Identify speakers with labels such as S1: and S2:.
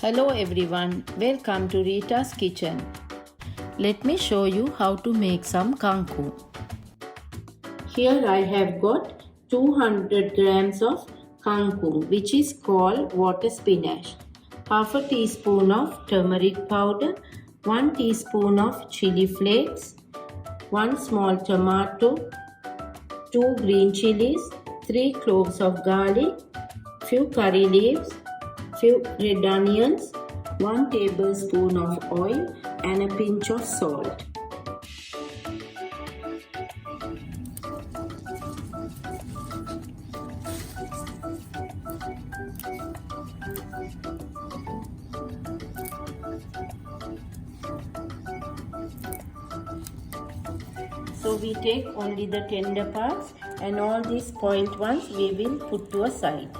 S1: Hello everyone, welcome to Rita's kitchen. Let me show you how to make some kangkung. Here I have got 200 grams of kangkung, which is called water spinach, half a teaspoon of turmeric powder, 1 teaspoon of chili flakes, 1 small tomato, 2 green chilies, 3 cloves of garlic, few curry leaves, few red onions, 1 tablespoon of oil and a pinch of salt. So we take only the tender parts and all these spoiled ones we will put to a side.